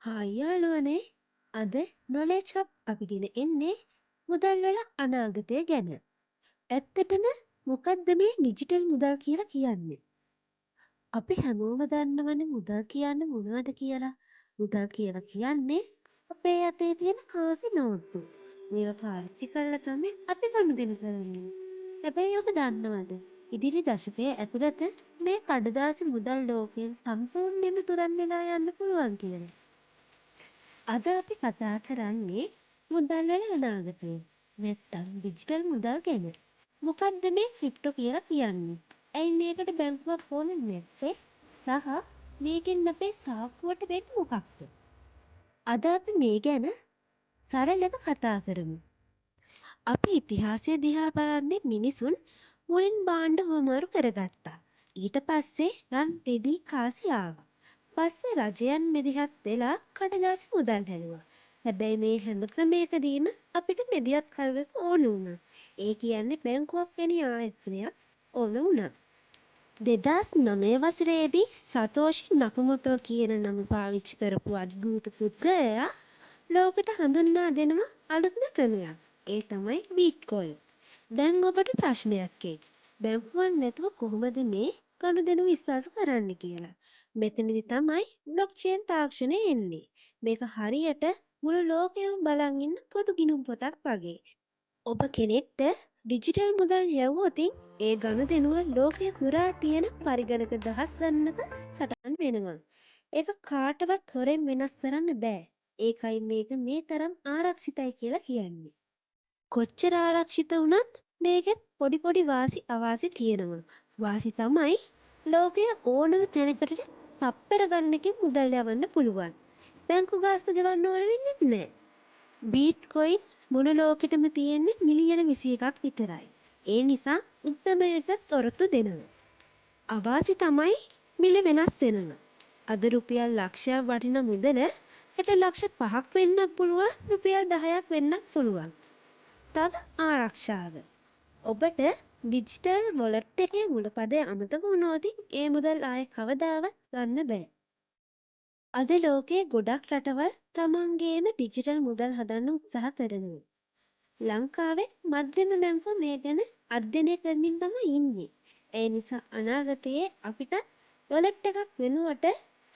හායියාලුවනේ අද නොලේචප් අපිගෙන එන්නේ මුදල් වල අනාගතය ගැන. ඇත්තටම මොකක්ද මේ ඩිජිටල් මුදල් කියලා කියන්නේ. අපි හැමෝම දන්නවනේ මුදල් කියන්න මොනවද කියලා. මුදල් කියලා කියන්නේ අපේ අතේ තියෙන කාසි නෝට්ටු. මේවා පාවිච්චි කරලා තමයි අපි ගනුදෙනු කරන්නේ. හැබැයි ඔබ දන්නවද? ඉදිරි දශකයේ ඇතුළත මේ කඩදාසි මුදල් ලෝකයෙන් සම්පූර්ණයෙන්ම තුරන් වෙලා යන්න පුළුවන් කියලා. අද අපි කතා කරන්නේ මුදල් වල අනාගතය. නැත්තම් ඩිජිටල් මුදල් ගැන. මොකක්ද මේ ක්‍රිප්ටෝ කියලා කියන්නේ? ඇයි මේකට බැංකුවක් ඕනේ නැත්තේ? සහ මේකෙන් අපේ සාක්කුවට වෙන්නේ මොකක්ද? අද අපි මේ ගැන සරලව කතා කරමු. අපි ඉතිහාසය දිහා බලද්දී මිනිසුන් මුලින් භාණ්ඩ හුවමාරු කරගත්තා. ඊට පස්සේ රන් රෙදි කාසි ආවා. පස්සේ රජයන් මෙදිහත් වෙලා කඩදාසි මුදල් හැදුවා. හැබැයි මේ හැම ක්‍රමයකදීම අපිට මෙදිහත් කරුවෙකු ඕන වුණා. ඒ කියන්නේ බැංකුවක් වැනි ආයතනයක් ඕන වුණා. 2009 වසරේදී සතෝෂි නකමොටෝ කියන නම පාවිච්චි කරපු අද්භූත පුද්ගලයා ලෝකෙට හඳුන්වා දෙනවා අලුත්ම ක්‍රමයක්. ඒ තමයි බිට්කොයින්. දැන් ඔබට ප්‍රශ්නයක් එයි. බැංකුවක් නැතුව කොහොමද මේ ගනුදෙනු විශ්වාස කරන්න කියලා. මෙතනදි තමයි බ්ලොක්චේන් තාක්ෂණය එන්නේ. මේක හරියට මුළු ලෝකෙම බලන් ඉන්න පොදු ගිණුම් පොතක් වගේ. ඔබ කෙනෙක්ට ඩිජිටල් මුදල් යවුවොතින් ඒ ගනුදෙනුව ලෝකය පුරා තියෙන පරිගණක දහස් ගණනක සටහන් වෙනවා. ඒක කාටවත් හොරෙන් වෙනස් කරන්න බෑ. ඒකයි මේක මේ තරම් ආරක්ෂිතයි කියලා කියන්නේ. කොච්චර ආරක්ෂිත වුණත් මේකෙත් පොඩි පොඩි වාසි අවාසි තියෙනවා. වාසි තමයි ලෝකයේ ඕනම තැනකට තප්පර ගණනකින් මුදල් යවන්න පුළුවන්. බැංකු ගාස්තු ගෙවන්න ඕන වෙන්නේ නැහැ. බීට්කොයින් මුළු ලෝකෙටම තියෙන්නේ මිලියන 21ක් විතරයි. ඒ නිසා උද්දමයට ඔරොත්තු දෙනවා. අවාසි තමයි මිල වෙනස් වෙනවා. අද රුපියල් ලක්ෂයක් වටින මුදල හෙට ලක්ෂ 5ක් වෙන්නත් පුළුවන්, රුපියල් 10ක් වෙන්නත් පුළුවන්. තව ආරක්ෂාව. ඔබට ඩිජිටල් වොලට් එකේ මුලපදය අමතක වුණොත් ඒ මුදල් ආයේ කවදාවත් ගන්න බෑ. අද ලෝකයේ ගොඩක් රටවල් තමන්ගේම ඩිජිටල් මුදල් හදන්න උත්සාහ කරනවා. ලංකාවේ මධ්‍යම බැංකුව මේ ගැන අධ්‍යයනය කරමින් තමයි ඉන්නේ. ඒ නිසා අනාගතයේ අපිට වොලට් එකක් වෙනුවට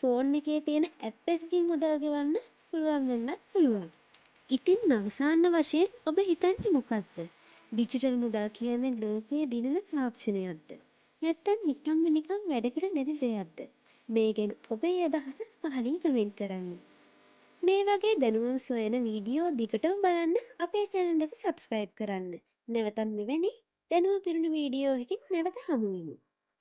ෆෝන් එකේ තියෙන ඇප් එකකින් මුදල් ගෙවන්න පුළුවන් වෙන්නත් පුළුවන්. ඉතින් අවසාන වශයෙන් ඔබ හිතන්නේ මොකක්ද? ඩිජිටල් මුදල් කියන්නේ ලෝකයේ දිනන තාක්ෂණයක්ද? නැත්නම් නිකන් වැඩකට නැති දෙයක්ද? මේ ගැන ඔබේ අදහස පහලින් කමෙන්ට් කරන්න. මේ වගේ දැනුම සොයන වීඩියෝ දිගටම බලන්න අපේ channel එක subscribe කරන්න. නැවතත් මෙවැනි දැනුම පිරුණු වීඩියෝ එකකින් නැවත හමු වෙමු.